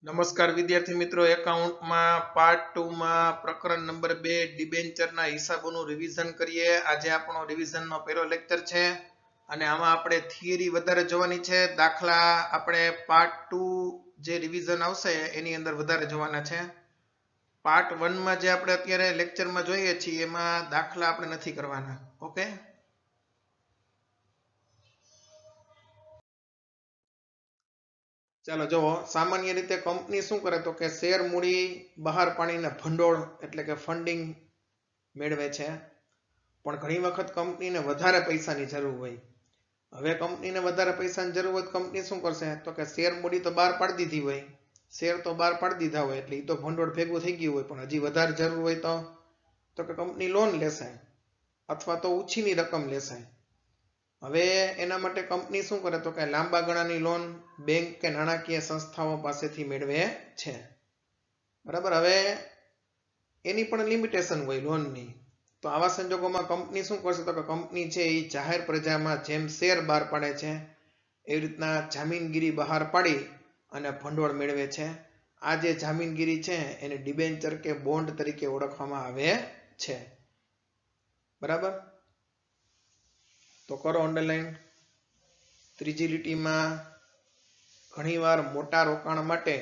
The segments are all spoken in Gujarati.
નમસ્કાર વિદ્યાર્થી મિત્રો, એકાઉન્ટમાં પાર્ટ 2 માં પ્રકરણ નંબર 2 ડિબેન્ચરના હિસાબોનું રિવિઝન કરીએ. આજે આપણો રિવિઝનનો પહેલો લેક્ચર છે અને આમાં આપણે થિયરી વધારે જોવાની છે. દાખલા આપણે પાર્ટ 2 જે રિવિઝન આવશે એની અંદર વધારે જોવાના છે. પાર્ટ 1 માં જે આપણે અત્યારે લેક્ચરમાં જોઈએ છીએ એમાં દાખલા આપણે નથી કરવાના. ઓકે, ચાલો જુઓ. સામાન્ય રીતે કંપની શું કરે તો કે શેર મૂડી બહાર પાડીને ભંડોળ એટલે કે ફંડિંગ મેળવે છે. પણ ઘણી વખત કંપનીને વધારે પૈસાની જરૂર હોય. હવે કંપનીને વધારે પૈસાની જરૂર હોય કંપની શું કરશે તો કે શેર મૂડી તો બહાર પાડી દીધી હોય, શેર તો બહાર પાડી દીધા હોય એટલે એ તો ભંડોળ ભેગું થઈ ગયું હોય, પણ હજી વધારે જરૂર હોય તો કે કંપની લોન લેશે અથવા તો ઉછીની રકમ લેશે. હવે એના માટે કંપની શું કરે તો કે લાંબા ગાળાની લોન બેંક કે નાણાકીય સંસ્થાઓ પાસેથી મેળવે છે. બરાબર. હવે એની પણ લિમિટેશન હોય લોનની. તો આવા સંજોગોમાં કંપની શું કરશે તો કે કંપની છે એ જાહેર પ્રજામાં જેમ શેર બહાર પાડે છે એવી રીતના જામીનગીરી બહાર પાડી અને ભંડોળ મેળવે છે. આ જે જામીનગીરી છે એને ડિબેન્ચર કે બોન્ડ તરીકે ઓળખવામાં આવે છે. બરાબર, તો કરો અંડરલાઈન. ત્રીજી લીટીમાં ઘણીવાર મોટા રોકાણ માટે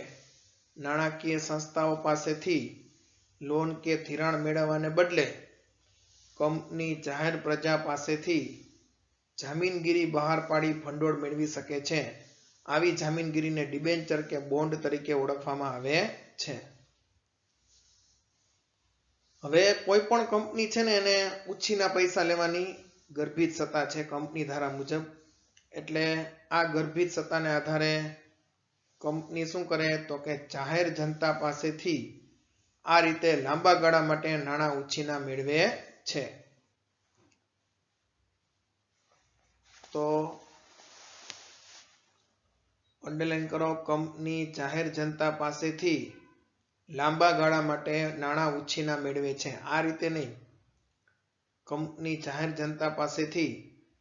નાણાકીય સંસ્થાઓ પાસેથી લોન કે ધિરાણ મેળવવાને બદલે કંપની જાહેર પ્રજા પાસેથી જામીનગીરી બહાર પાડી ભંડોળ મેળવી શકે છે. આવી જામીનગીરીને ડિબેન્ચર કે બોન્ડ તરીકે ઓળખવામાં આવે છે. હવે કોઈ પણ કંપની છે ને એને ઉછીના પૈસા લેવાની ગર્ભિત સત્તા છે કંપની ધારા મુજબ. એટલે આ ગર્ભિત સત્તાને આધારે કંપની શું કરે તો કે જાહેર જનતા પાસેથી આ રીતે લાંબા ગાળા માટે નાણાં ઉછીના મેળવે છે. તો અંડરલાઈન કરો. કંપની જાહેર જનતા પાસેથી લાંબા ગાળા માટે નાણાં ઉછીના મેળવે છે. આ રીતે નહીં, કંપની જાહેર જનતા પાસેથી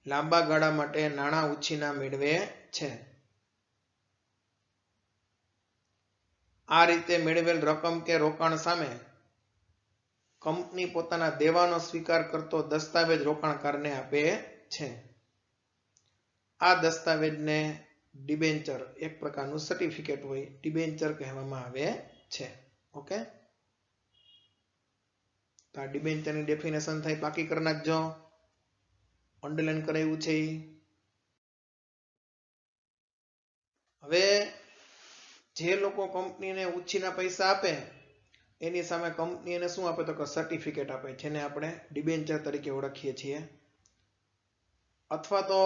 લાંબા ગાળા માટે નાણાં ઉછીના મેળવે છે. આ રીતે મેળવેલ રકમ કે રોકાણ સામે કંપની પોતાના દેવાનો સ્વીકાર કરતો દસ્તાવેજ રોકાણકારને આપે છે. આ દસ્તાવેજને ડિબેન્ચર, એક પ્રકારનું સર્ટિફિકેટ હોય, ડિબેન્ચર કહેવામાં આવે છે. ઓકે, તો આ ડિબેન્ચરની ડેફિનેશન થઈ, પાકી કરી નાખજો. અંડરલાઈન કરાયું છે. હવે જે લોકો કંપનીને ઉછીના પૈસા આપે એની સામે કંપની એને શું આપે તો કે સર્ટિફિકેટ આપે, જેને આપણે ડિબેન્ચર તરીકે ઓળખીએ છીએ. અથવા તો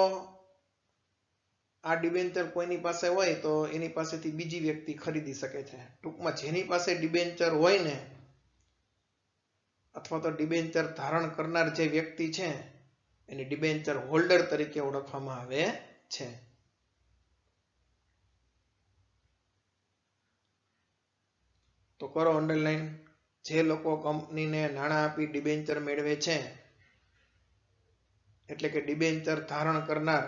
આ ડિબેન્ચર કોઈની પાસે હોય તો એની પાસેથી બીજી વ્યક્તિ ખરીદી શકે છે. ટૂંકમાં જેની પાસે ડિબેન્ચર હોય ને, અથવા તો ડિબેન્ચર ધારણ કરનાર જે વ્યક્તિ છે એને ડિબેન્ચર હોલ્ડર તરીકે ઓળખવામાં આવે છે. તો કરો અંડરલાઈન. જે લોકો કંપનીને નાણાં આપી ડિબેન્ચર મેળવે છે એટલે કે ડિબેન્ચર ધારણ કરનાર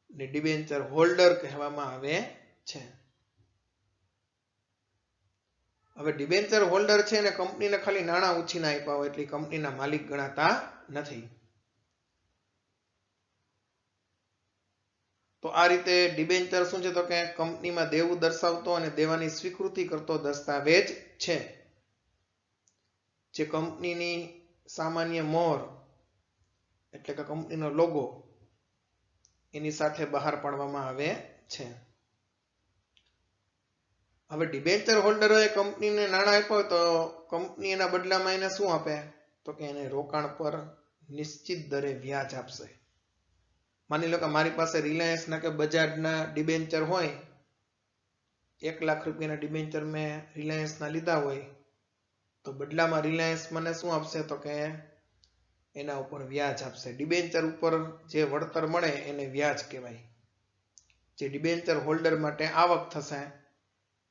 ને ડિબેન્ચર હોલ્ડર કહેવામાં આવે છે. હવે ડિબેન્ચર હોલ્ડર છે ને કંપનીને ખાલી નાણાં ઉછીના આપ્યા હોય એટલે કંપનીના માલિક ગણાતા નથી. તો આ રીતે ડિબેન્ચર શું છે તો કે કંપનીમાં દેવું દર્શાવતો અને દેવાની સ્વીકૃતિ કરતો દસ્તાવેજ છે, જે કંપનીની સામાન્ય મોહર એટલે કે કંપનીનો લોગો એની સાથે બહાર પાડવામાં આવે છે. હવે ડિબેન્ચર હોલ્ડરોએ કંપનીને નાણાં આપ્યા હોય તો કંપની એના બદલામાં એને શું આપે તો કે એને રોકાણ પર નિશ્ચિત દરે વ્યાજ આપશે. માની લો કે મારી પાસે રિલાયન્સના કે બજાજના ડિબેન્ચર હોય, 1 લાખ રૂપિયાના ડિબેન્ચર મેં રિલાયન્સના લીધા હોય, તો બદલામાં રિલાયન્સ મને શું આપશે તો કે એના ઉપર વ્યાજ આપશે. ડિબેન્ચર ઉપર જે વળતર મળે એને વ્યાજ કહેવાય, જે ડિબેન્ચર હોલ્ડર માટે આવક થશે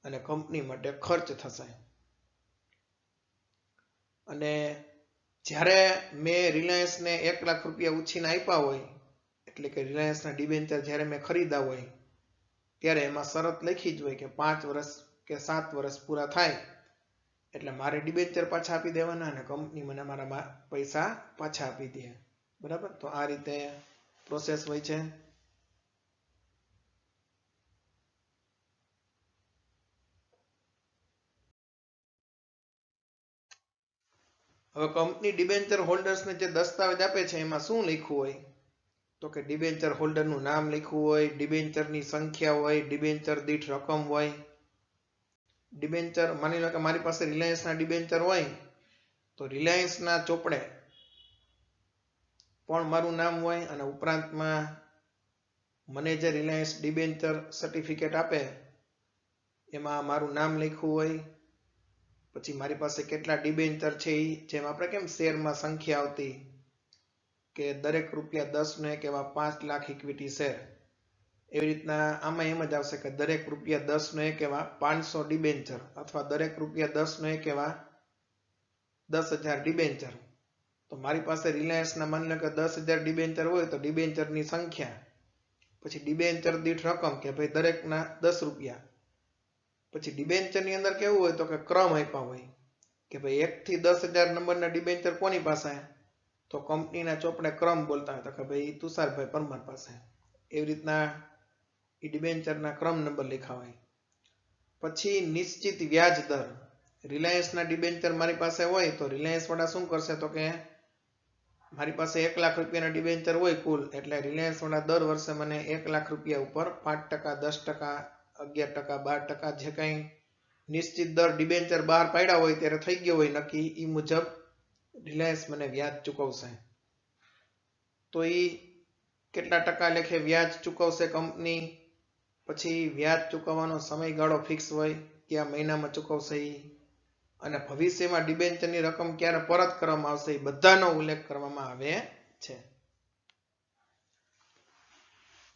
અને કંપની માટે ખર્ચ થશે. અને જ્યારે મેં રિલાયન્સને 1 લાખ રૂપિયા ઉછીના આપ્યા હોય એટલે કે રિલાયન્સના ડિબેન્ચર જ્યારે મેં ખરીદા હોય ત્યારે એમાં શરત લખી જ હોય કે 5 વર્ષ કે 7 વર્ષ પૂરા થાય એટલે મારે ડિબેન્ચર પાછા આપી દેવાના અને કંપની મને મારા પૈસા પાછા આપી દે. બરાબર, તો આ રીતે પ્રોસેસ હોય છે. હવે કંપની ડિબેન્ચર હોલ્ડર્સને જે દસ્તાવેજ આપે છે એમાં શું લખ્યું હોય તો કે ડિબેન્ચર હોલ્ડરનું નામ લખ્યું હોય, ડિબેન્ચરની સંખ્યા હોય, ડિબેન્ચર દીઠ રકમ હોય. ડિબેન્ચર માની લો કે મારી પાસે રિલાયન્સના ડિબેન્ચર હોય તો રિલાયન્સના ચોપડે પણ મારું નામ હોય અને ઉપરાંતમાં મને જે રિલાયન્સ ડિબેન્ચર સર્ટિફિકેટ આપે એમાં મારું નામ લખ્યું હોય. પછી મારી પાસે કેટલા ડિબેન્ચર છે એ જેમ આપણે કેમ શેરમાં સંખ્યા આવતી કે દરેક ₹10 નો એક એવા 5 લાખ ઇક્વિટી શેર, એવી રીતના આમાં એમ જ આવશે કે દરેક ₹10 નો એક એવા 500 ડિબેન્ચર અથવા દરેક ₹10 નો એક એવા 10,000 ડિબેન્ચર. તો મારી પાસે રિલાયન્સના માની લો કે 10,000 ડિબેન્ચર હોય તો ડિબેન્ચરની સંખ્યા, પછી ડિબેન્ચર દીઠ રકમ કે ભાઈ દરેકના ₹10. પછી ડિબેન્ચરની અંદર કેવું હોય તો કે ક્રમ આપ્યા હોય કે ભાઈ 1 થી 10,000 નંબરના ડિબેન્ચર કોની પાસે, તો કંપનીના ચોપડે ક્રમ બોલતા હોય તો કે ભાઈ તુષારભાઈ પરમાર પાસે. એવી રીતના એ ડિબેન્ચરના ક્રમ નંબર લખ્યા હોય. પછી નિશ્ચિત વ્યાજ દર, રિલાયન્સના ડિબેન્ચર મારી પાસે હોય તો રિલાયન્સ વાળા શું કરશે તો કે મારી પાસે ₹1 લાખ ડિબેન્ચર હોય કુલ, એટલે રિલાયન્સ વાળા દર વર્ષે મને ₹1 લાખ ઉપર 5%, 10%, 11%, 12% જે કંઈ નિશ્ચિત દર ડિબેન્ચર બહાર પાડ્યા હોય ત્યારે થઈ ગયો હોય નક્કી, એ મુજબ રિલાયન્સ મને વ્યાજ ચૂકવશે. તો એ કેટલા ટકા લેખે વ્યાજ ચૂકવશે કંપની, પછી વ્યાજ ચૂકવવાનો સમયગાળો ફિક્સ હોય, કયા મહિનામાં ચૂકવશે એ, અને ભવિષ્યમાં ડિબેન્ચરની રકમ ક્યારે પરત કરવામાં આવશે એ બધાનો ઉલ્લેખ કરવામાં આવે છે.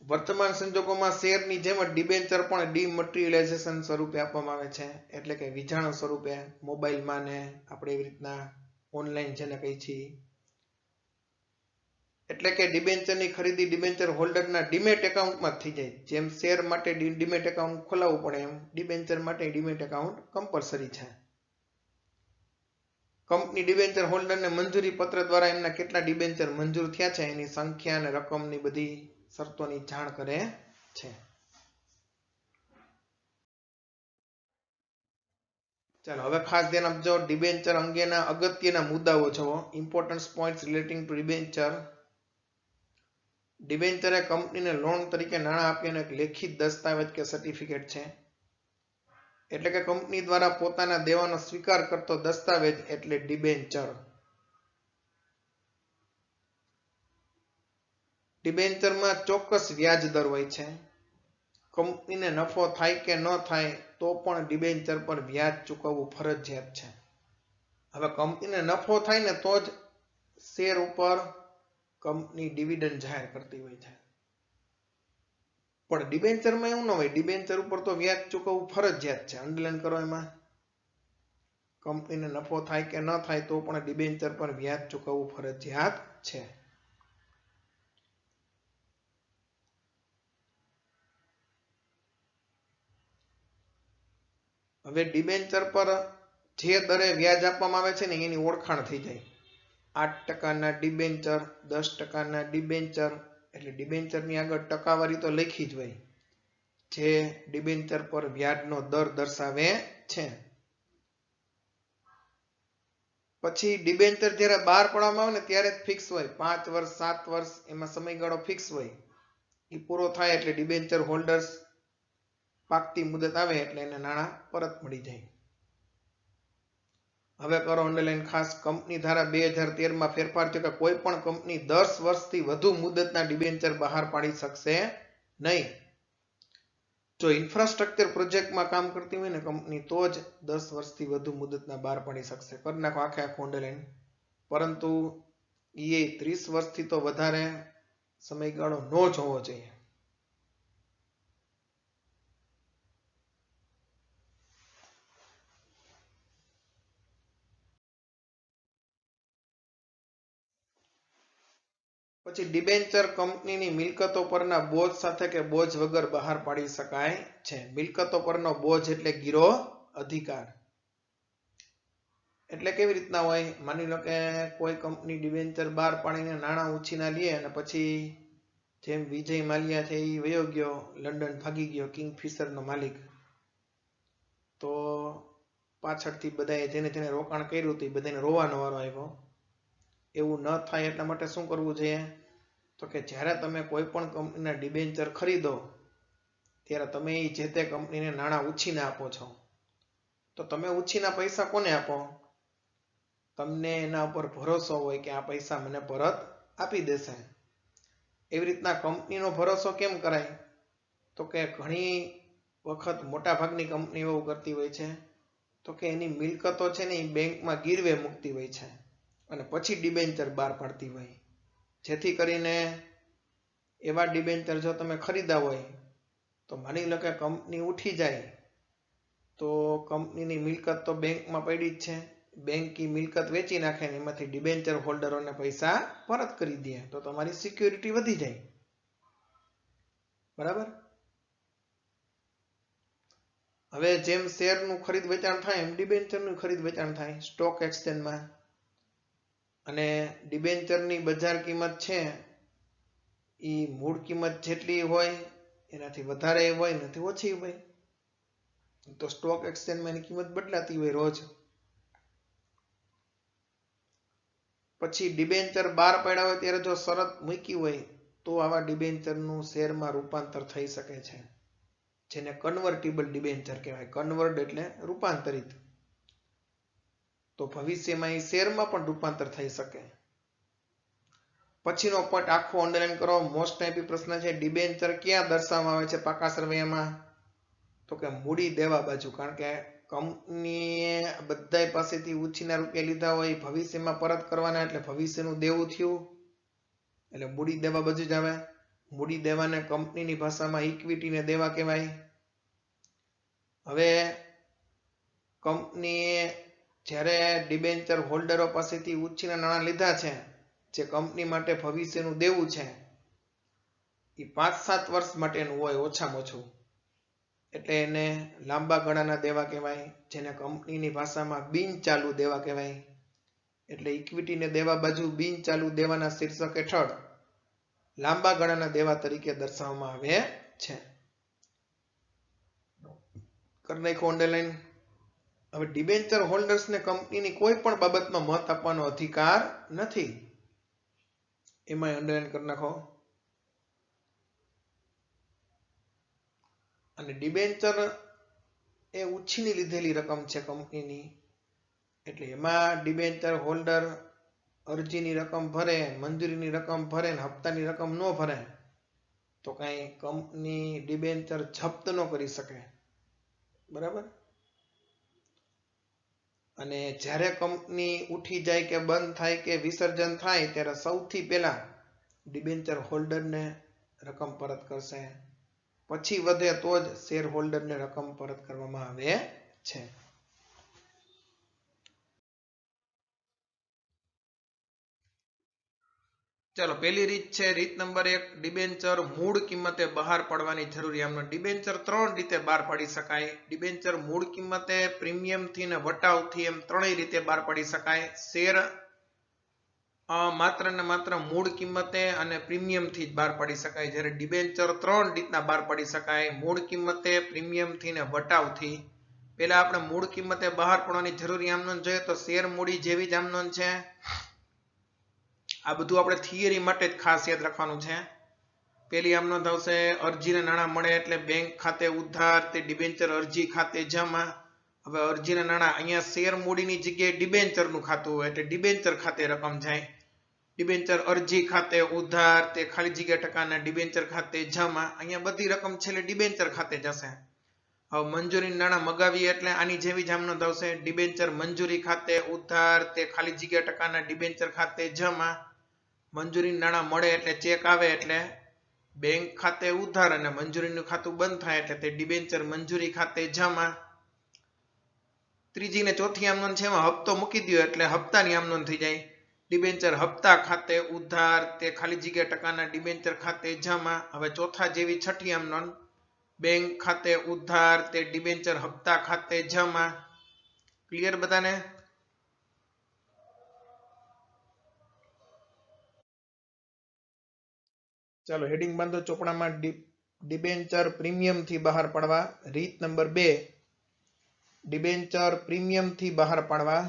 વર્તમાન સંજોગોમાં શેરની જેમ જ ડિબેન્ચર પણ ડિમટીરિયલાઇઝેશન સ્વરૂપે આપવામાં આવે છે, એટલે કે વિજાણુ સ્વરૂપે મોબાઈલમાં ને આપણે એવી રીતના ઓનલાઈન જેને કહી છીએ. એટલે કે ડિબેન્ચરની ખરીદી ડિબેન્ચર હોલ્ડરના ડીમેટ એકાઉન્ટમાં થઈ જાય. જેમ શેર માટે ડીમેટ એકાઉન્ટ ખોલાવવું પડે એમ ડિબેન્ચર માટે ડીમેટ એકાઉન્ટ કમ્પલસરી છે. કંપની ડિબેન્ચર હોલ્ડરને મંજૂરી પત્ર દ્વારા એમના કેટલા ડિબેન્ચર મંજૂર થયા છે એની સંખ્યા અને રકમની બધી શરતોની જાણ કરે છે. ચાલો હવે ખાસ ધ્યાન આપજો, ડિબેન્ચર અંગેના અગત્યના મુદ્દાઓ જુઓ. Important points relating to debenture. Debenture એ કંપનીને લોન તરીકે નાણાં આપીને એક લેખિત દસ્તાવેજ કે સર્ટિફિકેટ છે. એટલે કે કંપની દ્વારા પોતાના દેવાનો સ્વીકાર કરતો દસ્તાવેજ એટલે ડિબેન્ચર. ડિબેન્ચરમાં ચોક્કસ વ્યાજ દર હોય છે. કંપનીને નફો થાય કે ન થાય તો પણ ડિબેન્ચર પર વ્યાજ ચૂકવવું ફરજિયાત છે. હવે કંપનીને નફો થાય ને તો જ શેર ઉપર કંપની ડિવિડન્ડ જાહેર કરતી હોય છે, પણ ડિબેન્ચરમાં એવું ન હોય. ડિબેન્ચર ઉપર તો વ્યાજ ચૂકવવું ફરજિયાત છે. અંડરલાઈન કરો એમાં. કંપનીને નફો થાય કે ન થાય તો પણ ડિબેન્ચર પર વ્યાજ ચૂકવવું ફરજિયાત છે. હવે ડિબેન્ચર પર જે દરે વ્યાજ આપવામાં આવે છે ને એની ઓળખાણ થઈ જાય. 8%ના ડિબેન્ચર, 10%ના ડિબેન્ચર, એટલે ડિબેન્ચરની આગળ ટકાવારી તો લખી જ હોય જે ડિબેન્ચર પર વ્યાજનો દર દર્શાવે છે. પછી ડિબેન્ચર જ્યારે બહાર પાડવામાં આવે ને ત્યારે જ ફિક્સ હોય. 5 વર્ષ, 7 વર્ષ એમાં સમયગાળો ફિક્સ હોય. એ પૂરો થાય એટલે ડિબેન્ચર હોલ્ડર્સ પાકતી મુદત આવે એટલે એને નાણાં પરત મળી જાય. હવે કરો અંડરલાઈન ખાસ. કંપની ધારા 2013માં ફેરફાર થયો કે કોઈ પણ કંપની 10 વર્ષથી વધુ મુદતના ડિબેન્ચર બહાર પાડી શકશે નહીં. જો ઇન્ફ્રાસ્ટ્રક્ચર પ્રોજેક્ટમાં કામ કરતી હોય ને કંપની તો જ 10 વર્ષથી વધુ મુદતના બહાર પાડી શકશે. કરી નાખો આખું અંડરલાઈન. પરંતુ એ 30 વર્ષથી તો વધારે સમયગાળો ન જ હોવો જોઈએ. પછી ડિબેન્ચર કંપનીની મિલકતો પરના બોજ સાથે કે બોજ વગર બહાર પાડી શકાય છે. મિલકતો પરનો બોજ એટલે ગીરો અધિકાર. એટલે કેવી રીતના હોય? માની લો કે કોઈ કંપની ડિબેન્ચર બહાર પાડીને નાણાં ઉછીના લે અને પછી જેમ વિજય માલ્યા છે એ વયો ગયો લંડન, ભાગી ગયો, કિંગફિશરનો માલિક, તો પાછળથી બધાએ જેને જેને રોકાણ કર્યું હતું એ બધાને રોવાનો વારો આવ્યો. એવું ન થાય એટલા માટે શું કરવું જોઈએ? તો કે જ્યારે તમે કોઈ પણ કંપનીના ડિબેન્ચર ખરીદો ત્યારે તમે એ જે તે કંપનીને નાણાં ઉછીને આપો છો. તો તમે ઉછીના પૈસા કોને આપો? તમને એના ઉપર ભરોસો હોય કે આ પૈસા મને પરત આપી દેશે. એવી રીતના કંપનીનો ભરોસો કેમ કરાય? તો કે ઘણી વખત મોટાભાગની કંપનીઓ એવું કરતી હોય છે તો કે એની મિલકતો છે ને એ બેંકમાં ગીરવે મૂકતી હોય છે અને પછી ડિબેન્ચર બહાર પાડતી હોય, જેથી કરીને એવા ડિબેન્ચર જો તમે ખરીદા હોય તો માની લો કે કંપની ઉઠી જાય તો કંપનીની મિલકત તો બેંકમાં પડી જ છે. બેંક ઈ મિલકત વેચી નાખે ને એમાંથી ડિબેન્ચર હોલ્ડરોને પૈસા પરત કરી દે તો તમારી સિક્યોરિટી વધી જાય. બરાબર? હવે જેમ શેરનું ખરીદ વેચાણ થાય એમ ડિબેન્ચરનું ખરીદ વેચાણ થાય સ્ટોક એક્સચેન્જમાં. અને ડિબેન્ચરની બજાર કિંમત છે એ મૂળ કિંમત જેટલી હોય એનાથી વધારે હોય એનાથી ઓછી હોય. તો સ્ટોક એક્સચેન્જમાં એની કિંમત બદલાતી હોય રોજ. પછી ડિબેન્ચર બહાર પાડ્યા હોય ત્યારે જો શરત મૂકી હોય તો આવા ડિબેન્ચરનું શેરમાં રૂપાંતર થઈ શકે છે, જેને કન્વર્ટિબલ ડિબેન્ચર કહેવાય. કન્વર્ટ એટલે રૂપાંતરિત. તો ભવિષ્યમાં એ શેરમાં પણ રૂપાંતર થઈ શકે. પછીનો પોઈન્ટ આખો અંડરલાઈન કરો. મોસ્ટ ટાઈપી પ્રશ્ન છે. ડિબેન્ચર ક્યાં દર્શાવવામાં આવે છે પાકા સરવૈયામાં? તો કે મૂડી દેવા બાજુ. કારણ કે કંપનીએ બધા પાસેથી ઉછીના રૂપિયા લીધા હોય ભવિષ્યમાં પરત કરવાના એટલે ભવિષ્યનું દેવું થયું એટલે મૂડી દેવા બાજુ જ આવે. મૂડી દેવાને કંપનીની ભાષામાં ઇક્વિટીને દેવા કહેવાય. હવે કંપનીએ જ્યારે ડિબેન્ચર હોલ્ડરો પાસેથી ઉછીના નાણાં લીધા છે જે કંપની માટે ભવિષ્યનું દેવું છે એ 5-7 વર્ષ માટેનું હોય ઓછામાં ઓછું, એટલે એને લાંબા ગાળાના દેવા કહેવાય, જેને કંપનીની ભાષામાં બિનચાલુ દેવા કહેવાય. એટલે ઇક્વિટીને દેવા બાજુ બિનચાલુ દેવાના શીર્ષક હેઠળ લાંબા ગાળાના દેવા તરીકે દર્શાવવામાં આવે છે. કરી નાખો અંડરલાઈન. હવે ડિબેન્ચર હોલ્ડર્સને કંપનીની કોઈ પણ બાબતમાં મત આપવાનો અધિકાર નથી. એમાં અંડરલાઈન કરી નાખો. અને ડિબેન્ચર એ ઉછીની લીધેલી રકમ છે કંપનીની, એટલે એમાં ડિબેન્ચર હોલ્ડર અરજીની રકમ ભરે, મંજૂરીની રકમ ભરે ને હપ્તાની રકમ ન ભરે તો કઈ કંપની ડિબેન્ચર જપ્ત ન કરી શકે. બરાબર? અને જ્યારે કંપની ઉઠી જાય કે બંધ થાય કે વિસર્જન થાય ત્યારે સૌથી પહેલા ડિબેન્ચર હોલ્ડરને રકમ પરત કરશે. પછી વધે તો જ શેર હોલ્ડરને રકમ પરત કરવામાં આવે છે. ચાલો, પહેલી રીત છે રીત નંબર 1, ડિબેન્ચર મૂળ કિંમતે બહાર પાડવાની જરૂરિયાત. ડિબેન્ચર 3 રીતે બહાર પાડી શકાય. ડિબેન્ચર મૂળ કિંમતે, પ્રીમિયમથી ને વટાવથી એમ ત્રણેય રીતે બહાર પાડી શકાય. શેર માત્ર ને માત્ર મૂળ કિંમતે અને પ્રીમિયમથી જ બહાર પાડી શકાય. જ્યારે ડિબેન્ચર 3 રીતના બહાર પાડી શકાય. મૂળ કિંમતે, પ્રીમિયમથી ને વટાવથી. પહેલા આપણે મૂળ કિંમતે બહાર પાડવાની જરૂરી આમનોંધ જોઈએ તો શેર મૂડી જેવી જ આમનોંધ છે. આ બધું આપણે થિયરી માટે જ ખાસ યાદ રાખવાનું છે. પેલી આમનોંધ આવશે, અરજીના નાણાં મળે એટલે બેંક ખાતે ઉધાર, તે ડિબેન્ચર અરજી ખાતે જમા. હવે અરજીના નાણાં, અહીંયા શેર મૂડીની જગ્યાએ ડિબેન્ચરનું ખાતું હોય એટલે ડિબેન્ચર ખાતે રકમ જાય. ડિબેન્ચર અરજી ખાતે ઉધાર, તે ખાલી જગ્યા ટકાના ડિબેન્ચર ખાતે જમા. અહીંયા બધી રકમ છેલ્લે ડિબેન્ચર ખાતે જશે. હવે મંજૂરી નાણાં મગાવીએ એટલે આની જેવી જ આમનોંધ આવશે, ડિબેન્ચર મંજૂરી ખાતે ઉધાર, તે ખાલી જગ્યા ટકાના ડિબેન્ચર ખાતે જમા. મંજૂરી નાણાં મળે એટલે ચેક આવે એટલે બેંક ખાતે ઉધાર અને મંજૂરીનું ખાતું બંધ થાય એટલે તે ડિબેન્ચર મંજૂરી ખાતે જમા. ત્રીજી ને ચોથી આમનોંધ છે એમાં હપ્તો મૂકી દો એટલે હપ્તાની આમનોંધ થઈ જાય. ડિબેન્ચર હપ્તા ખાતે ઉધાર તે ખાલી જગ્યા ટકાના ડિબેન્ચર ખાતે જમા. હવે ચોથા જેવી છઠ્ઠી આમ નોંધ, બેંક ખાતે ઉધાર તે ડિબેન્ચર હપ્તા ખાતે જમા. ક્લિયર બધાને? ચાલો હેડિંગ બાંધો ચોપડામાં. ડિબેન્ચર પ્રીમિયમ થી બહાર પાડવા. રીત નંબર 2, ડિબેન્ચર પ્રીમિયમ થી બહાર પાડવા.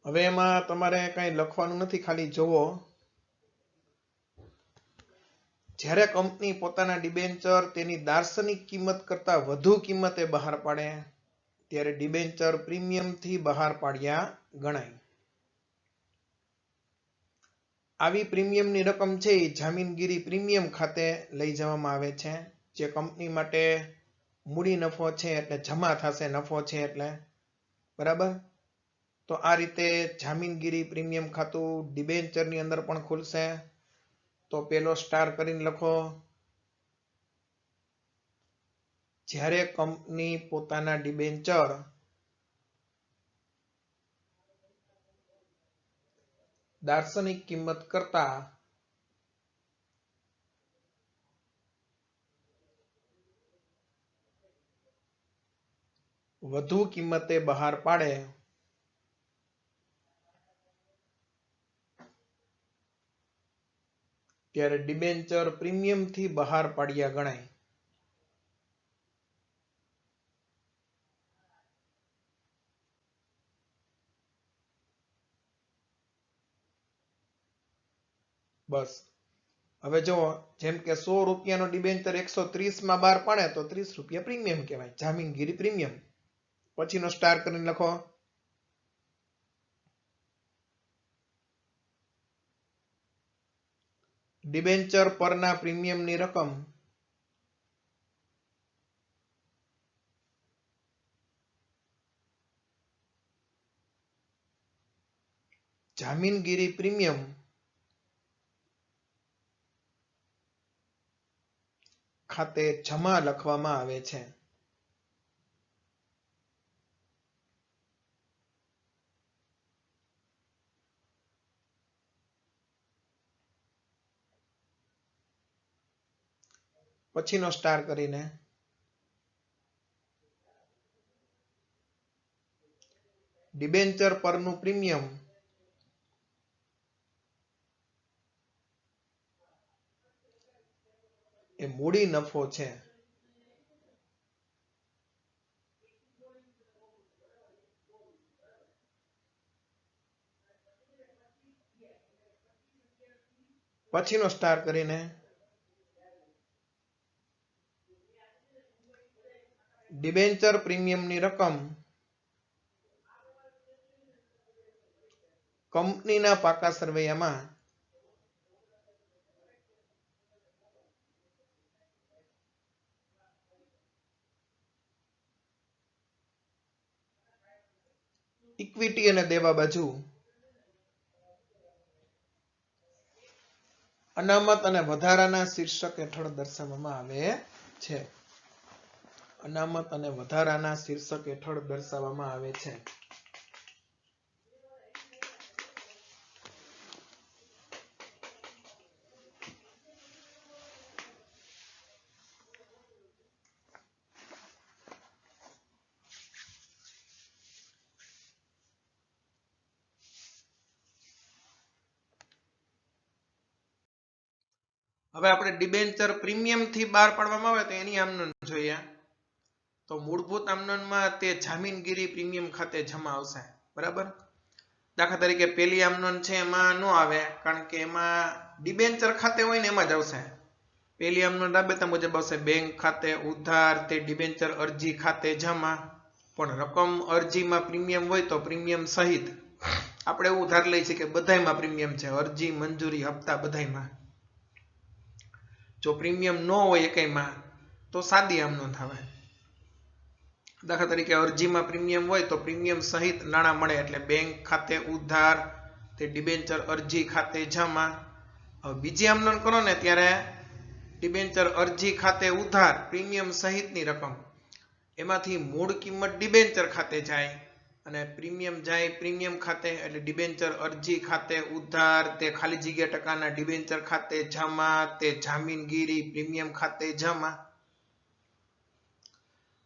હવે એમાં તમારે કઈ લખવાનું નથી, ખાલી જોવો. જ્યારે કંપની પોતાના ડિબેન્ચર તેની દાર્શનિક કિંમત કરતા વધુ કિંમતે બહાર પાડે ત્યારે ડિબેન્ચર પ્રીમિયમ થી બહાર પાડ્યા ગણાય. આવી પ્રીમિયમની રકમ છે એ જામીનગીરી પ્રીમિયમ ખાતે લઈ જવામાં આવે છે, જે કંપની માટે મૂડી નફો છે એટલે જમા થશે, નફો છે એટલે. બરાબર? તો આ રીતે જામીનગીરી પ્રીમિયમ ખાતું ડિબેન્ચરની અંદર પણ ખુલશે. તો પેલો સ્ટાર કરીને લખો. જ્યારે કંપની પોતાના ડિબેન્ચર દાર્શનિક કિંમત કરતા વધુ કિંમતે બહાર પાડે ત્યારે ડિબેન્ચર પ્રીમિયમ થી બહાર પાડ્યા ગણાય. બસ. હવે જો જેમ કે 100 રૂપિયાનો ડિબેન્ચર 130 માં બહાર પાડે તો 30 રૂપિયા પ્રીમિયમ કહેવાય, જામીનગીરી પ્રીમિયમ. પછીનો સ્ટાર કરીને લખો. ડિબેન્ચર પરના પ્રીમિયમની રકમ જામીનગીરી પ્રીમિયમ ખાતે જમા લખવામાં આવે છે. પછીનો સ્ટાર કરીને ડિબેન્ચર પરનું પ્રીમિયમ એ મૂડી નફો છે. પછીનો સ્ટાર કરીને ડિબેન્ચર પ્રીમિયમની રકમ કંપનીના પાકા સરવૈયામાં ઇક્વિટી અને દેવા બાજુ અનામત અને વધારાના શીર્ષક હેઠળ દર્શાવવામાં આવે છે. અનામત અને વધારાના શીર્ષક હેઠળ દર્શાવવામાં આવે છે. હવે આપણે ડિબેન્ચર પ્રીમિયમ થી બહાર પાડવામાં આવે તો એની આમનોંધ જોઈએ. તો મૂળભૂત આમનોંધમાં તે જામીનગીરી પ્રીમિયમ ખાતે જમા આવશે. બરાબર? દાખલા તરીકે પેલી આમનોંધ છે એમાં ન આવે, કારણ કે એમાં ડિબેન્ચર ખાતે હોય ને એમાં જ આવશે. પેલી આમનોંધ રાબેતા મુજબ આવશે, બેંક ખાતે ઉધાર તે ડિબેન્ચર અરજી ખાતે જમા. પણ રકમ અરજીમાં પ્રીમિયમ હોય તો પ્રીમિયમ સહિત. આપણે એવું ધાર લઈએ છીએ કે બધાયમાં પ્રીમિયમ છે, અરજી, મંજૂરી, હપ્તા બધાયમાં. જો પ્રીમિયમ ન હોય એકયમાં તો સાદી આમનોંધ આવે. દાખલા તરીકે અરજીમાં પ્રીમિયમ હોય તો પ્રીમિયમ સહિત નાણાં મળે એટલે બેંક ખાતે ઉધાર તે ડિબેન્ચર અરજી ખાતે જમા. હવે બીજી આમ નોંધ કરો ને ત્યારે ડિબેન્ચર અરજી ખાતે ઉધાર પ્રીમિયમ સહિતની રકમ એમાંથી મૂળ કિંમત ડિબેન્ચર ખાતે જાય અને પ્રીમિયમ જાય પ્રીમિયમ ખાતે, એટલે ડિબેન્ચર અરજી ખાતે ઉધાર તે ખાલી જગ્યા ટકાના ડિબેન્ચર ખાતે જમા તે જામીનગીરી પ્રીમિયમ ખાતે જમા.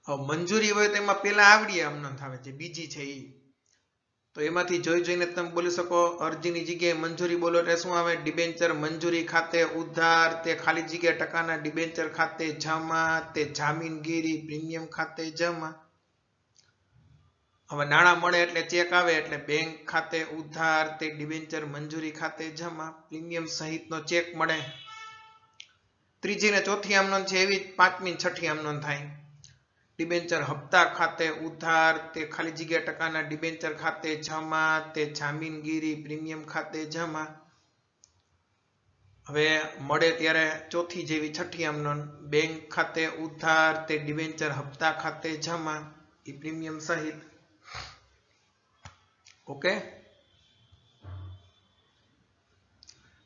હવે મંજૂરી હોય તો એમાં પેલા આવડી આમ નોંધ આવે છે, બીજી છે ઈ. તો એમાંથી જોઈ જોઈને તમે બોલી શકો. અરજીની જગ્યાએ મંજૂરી બોલો એટલે શું આવે? ડિબેન્ચર મંજૂરી ખાતે ઉધાર તે ખાલી જગ્યા ટકાના ડિબેન્ચર ખાતે જમા તે જામીનગીરી પ્રીમિયમ ખાતે જમા. હવે નાણાં મળે એટલે ચેક આવે એટલે બેંક ખાતે ઉધાર તે ડિબેન્ચર મંજૂરી ખાતે જમા પ્રીમિયમ સહિતનો ચેક મળે. ત્રીજી ને ચોથી આમ નોંધ છે એવી જ પાંચમી ને છઠ્ઠી આમ નોંધ થાય. ડિબેન્ચર હપ્તા ખાતે ઉધાર તે ખાલી જગ્યા ટકાના ડિબેન્ચર ખાતે જમા તે જામીનગીરી પ્રીમિયમ ખાતે જમા. હવે મળે ત્યારે ચોથી જેવી છઠ્ઠી આમ નોંધ બેંક ખાતે ઉધાર તે ડિબેન્ચર હપ્તા ખાતે જમા એ પ્રીમિયમ સહિત. ઓકે,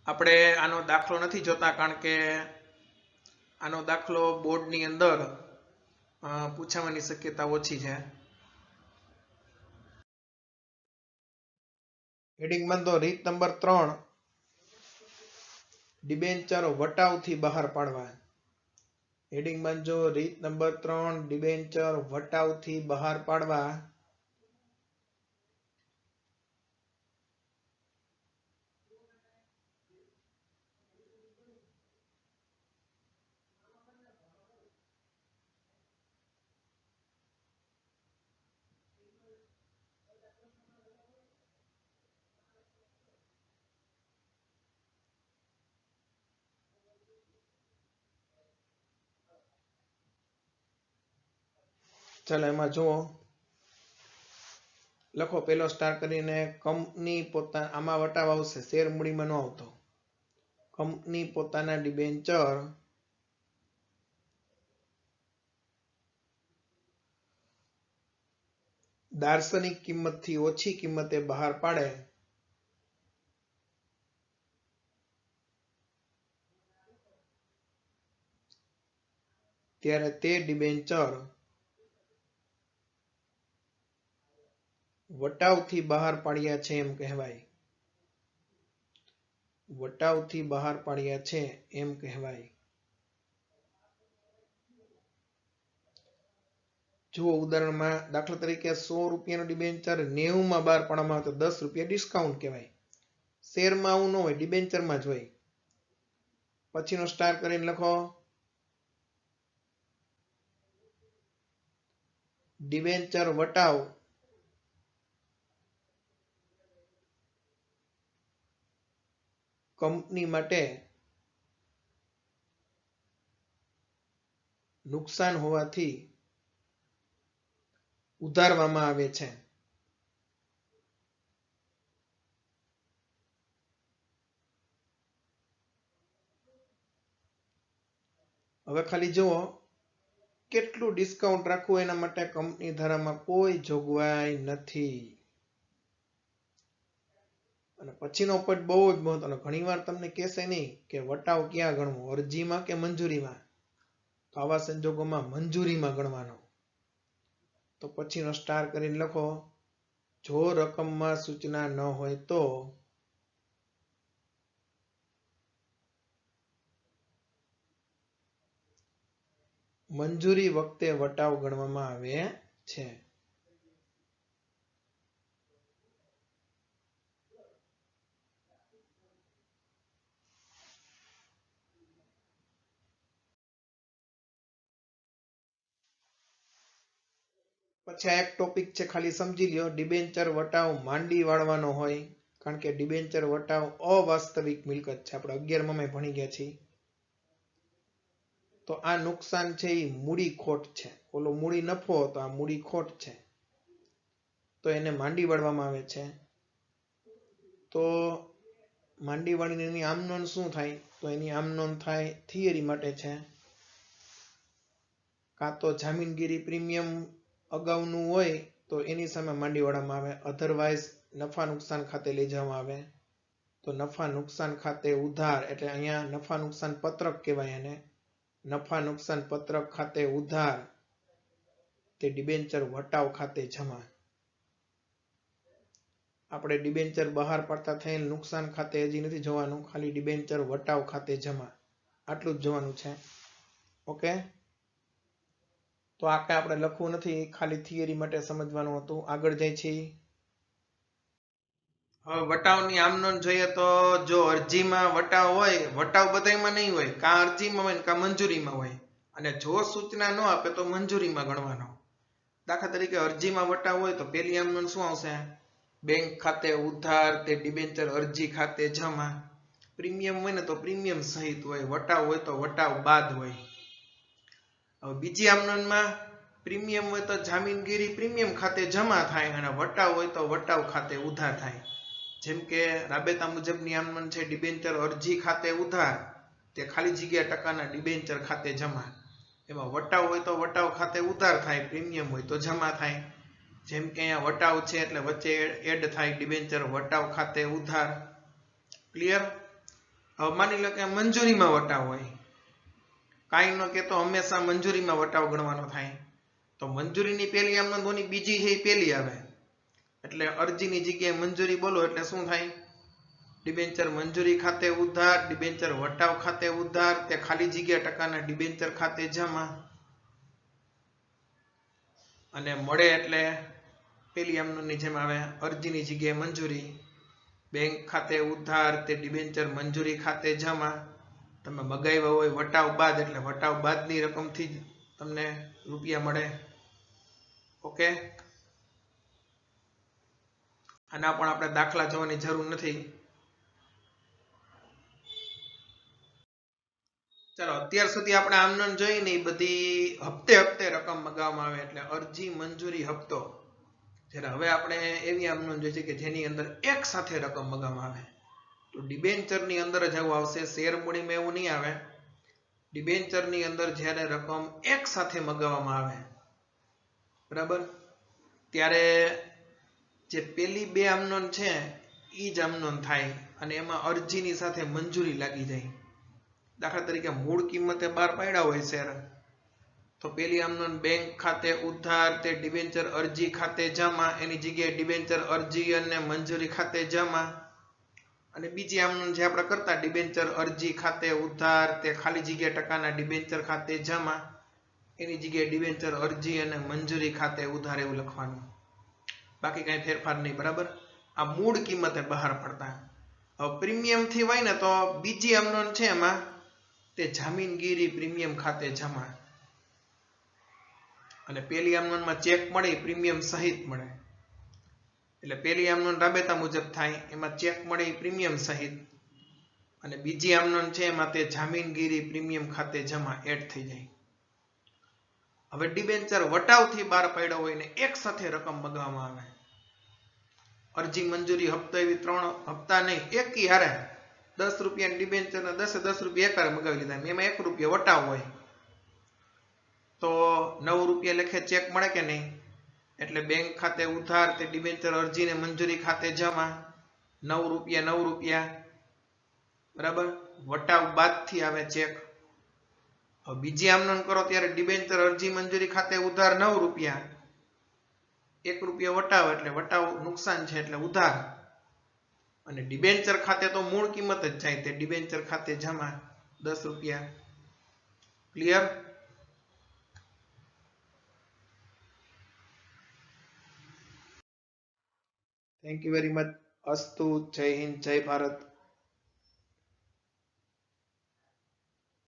આપણે આનો દાખલો નથી જોતા કારણ કે આનો દાખલો બોર્ડની અંદર પૂછાવાની શક્યતા ઓછી છે. હેડિંગ બંધો રીત નંબર 3 ડિબેન્ચર વટાવથી બહાર પાડવા. હેડિંગ બંધો રીત નંબર 3 ડિબેન્ચર વટાવથી બહાર પાડવા. ચાલો એમાં જુઓ, લખો પેલો સ્ટાર કરીને કંપની પોતા આમાં વટાવ આવશે, શેર મૂડીમાં ન આવતો. કંપની પોતાના ડિબેન્ચર દાર્શનિક કિંમતથી ઓછી કિંમતે બહાર પાડે ત્યારે તે ડિબેન્ચર વટાવથી બહાર પાડ્યા છે એમ કહેવાય. વટાવથી બહાર પાડ્યા છે એમ કહેવાય. જુઓ ઉદાહરણમાં દાખલા તરીકે 100 રૂપિયાનો ડિબેન્ચર 90 માં બહાર પાડવામાં આવે તો 10 રૂપિયા ડિસ્કાઉન્ટ કહેવાય. શેરમાં આવું ન હોય, ડિબેન્ચરમાં જ હોય. પછીનો સ્ટાર કરીને લખો ડિબેન્ચર વટાવ કંપની માટે નુકસાન હોવાથી ઉધારવામાં આવે છે. હવે ખાલી જુઓ કેટલું ડિસ્કાઉન્ટ રાખવું એના માટે કંપની ધારામાં કોઈ જોગવાઈ નથી. અને પછીનો પોઈન્ટ બહુ જ મહત્વનો, ઘણીવાર તમને કહેશે નહીં કે વટાવ ક્યાં ગણવો, અરજીમાં કે મંજૂરીમાં. તો આવા સંજોગોમાં મંજૂરીમાં ગણવાનો. તો પછીનો સ્ટાર કરીને લખો જો રકમમાં સૂચના ન હોય તો મંજૂરી વખતે વટાવ ગણવામાં આવે છે. પછી આ એક ટોપિક છે, ખાલી સમજી લ્યો. ડિબેન્ચર વટાવ માંડી વાળવાનો હોય કારણ કે ડિબેન્ચર વટાવ અવાસ્તવિક મિલકત છે. આપણે 11 માં ભણી ગયા છીએ. તો આ નુકસાન છે એ મૂડી ખોટ છે. ઓલો મૂડી નફો તો આ મૂડી ખોટ છે. તો એને માંડી વાળવામાં આવે છે. તો માંડી વાળીને એની આમ નોંધ શું થાય? તો એની આમ નોંધ થાય થિયરી માટે છે. કાં તો જામીનગીરી પ્રીમિયમ અગાઉનું હોય તો એની સામે માંડી વાળવામાં આવે, અધરવાઇઝ નફા નુકસાન ખાતે લઈ જવામાં આવે તો નફા નુકસાન ખાતે ઉધાર એટલે અહીંયા નફા નુકસાન પત્રક કહેવાય એને નફા નુકસાન પત્રક ખાતે ઉધાર તે ડિબેન્ચર વટાવ ખાતે જમા આપણે ડિબેન્ચર બહાર પડતા થયેલ નુકસાન ખાતે હજી નથી જોવાનું ખાલી ડિબેન્ચર વટાવ ખાતે જમા આટલું જ જોવાનું છે ઓકે તો આ કઈ આપણે લખવું નથી ખાલી થિયરી માટે સમજવાનું હતું આગળ જાય છે હવે વટાવની આમ નોંધ જોઈએ તો જો અરજીમાં વટાવ હોય વટાવ બધાયમાં નહીં હોય કા અરજીમાં હોય કા મંજૂરીમાં હોય અને જો સૂચના ન આપે તો મંજૂરીમાં ગણવાનો દાખલા તરીકે અરજીમાં વટાવ હોય તો પેલી આમ નોંધ શું આવશે બેંક ખાતે ઉધાર તે ડિબેન્ચર અરજી ખાતે જમા પ્રીમિયમ હોય ને તો પ્રીમિયમ સહિત હોય વટાવ હોય તો વટાવ બાદ હોય હવે બીજી આમ નોંધમાં પ્રીમિયમ હોય તો જામીનગીરી પ્રીમિયમ ખાતે જમા થાય અને વટાવ હોય તો વટાવ ખાતે ઉધાર થાય જેમ કે રાબેતા મુજબની આમ નોંધ છે ડિબેન્ચર અરજી ખાતે ઉધાર તે ખાલી જગ્યા ટકાના ડિબેન્ચર ખાતે જમા એમાં વટાવ હોય તો વટાવ ખાતે ઉધાર થાય પ્રીમિયમ હોય તો જમા થાય જેમ કે અહીંયા વટાવ છે એટલે વચ્ચે એડ થાય ડિબેન્ચર વટાવ ખાતે ઉધાર ક્લિયર હવે માની લો કે મંજૂરીમાં વટાવ હોય કાંઈ ન કે તો હંમેશા મંજૂરીમાં વટાવ ગણવાનો થાય તો મંજૂરીની પેલી આમ નોંધોની બીજી છે એ પેલી આવે એટલે અરજીની જગ્યાએ મંજૂરી બોલો એટલે શું થાય ડિબેન્ચર મંજૂરી ખાતે ઉધાર ડિબેન્ચર વટાવ ખાતે ઉધાર તે ખાલી જગ્યા ટકાના ડિબેન્ચર ખાતે જમા અને મળે એટલે પેલી આમની જેમ આવે અરજીની જગ્યાએ મંજૂરી બેંક ખાતે ઉધાર તે ડિબેન્ચર મંજૂરી ખાતે જમા તમે મગાવ્યા હોય વટાવ બાદ એટલે વટાવ બાદની રકમથી જ તમને રૂપિયા મળે ઓકે આના પણ આપણે દાખલા જોવાની જરૂર નથી ચાલો અત્યાર સુધી આપણે આમ નોંધ જોઈ ને એ બધી હપ્તે હપ્તે રકમ મગાવવામાં આવે એટલે અરજી મંજૂરી હપ્તો જ્યારે હવે આપણે એવી આમ નોંધ જોઈ છે કે જેની અંદર એક સાથે રકમ મગાવવામાં આવે તો ડિબેન્ચર ની અંદર જ આવું આવશે શેર મૂડીમાં એવું નહીં આવે ડિબેન્ચર ની અંદર જ્યારે રકમ એક સાથે મગાવવામાં આવે બરાબર ત્યારે જે પેલી બે આમ નોંધ છે એ જ આમ નોંધ થાય અને એમાં અરજીની સાથે મંજૂરી લાગી જાય દાખલા તરીકે મૂળ કિંમતે બહાર પાડ્યા હોય શેર તો પેલી આમ નોંધ બેંક ખાતે ઉધાર તે ડિબેન્ચર અરજી ખાતે જમા એની જગ્યાએ ડિબેન્ચર અરજી અને મંજૂરી ખાતે જમા અને બીજી આમ નોંધ જે આપણે કરતા ડિબેન્ચર અરજી ખાતે ઉધાર તે ખાલી જગ્યા ટકાના ડિબેન્ચર ખાતે જમા એની જગ્યાએ ડિબેન્ચર અરજી અને મંજૂરી ખાતે ઉધાર એવું લખવાનું બાકી કઈ ફેરફાર નહીં બરાબર આ મૂળ કિંમતે બહાર પડતા હવે પ્રીમિયમ થી હોય ને તો બીજી આમ નોંધ છે એમાં તે જામીનગીરી પ્રીમિયમ ખાતે જમા અને પેલી આમ નોંધમાં ચેક મળે પ્રીમિયમ સહિત મળે એટલે પેલી આમ નોંધ રાબેતા મુજબ થાય એમાં ચેક મળે પ્રીમિયમ સહિત અને બીજી આમ નોંધ છે એમાં તે જામીનગીરી પ્રીમિયમ ખાતે જમા એડ થઈ જાય હવે ડિબેન્ચર વટાવથી બહાર પાડ્યો હોય ને એક સાથે રકમ મગાવવામાં આવે અરજી મંજૂરી હપ્તો એવી 3 હપ્તા નહીં એકી હારે 10 રૂપિયા ડિબેન્ચર ને 10 રૂપિયા એકારે મગાવી લીધા એમાં 1 રૂપિયા વટાવ હોય તો 9 રૂપિયા લેખે ચેક મળે કે નહીં એટલે બેંક ખાતે ઉધાર તે ડિબેન્ચર અરજી ને મંજૂરી ખાતે જમા 9 રૂપિયા બરાબર વટાવ બાદ થી આવે ચેક હવે બીજી આમ નોંધ કરો ત્યારે ડિબેન્ચર અરજી મંજૂરી ખાતે ઉધાર 9 રૂપિયા 1 રૂપિયા વટાવ એટલે વટાવ નુકસાન છે એટલે ઉધાર અને ડિબેન્ચર ખાતે તો મૂળ કિંમત જ જાય તે ડિબેન્ચર ખાતે જમા 10 રૂપિયા clear thank you very much અસ્તુ જય હિન્દ જય ભારત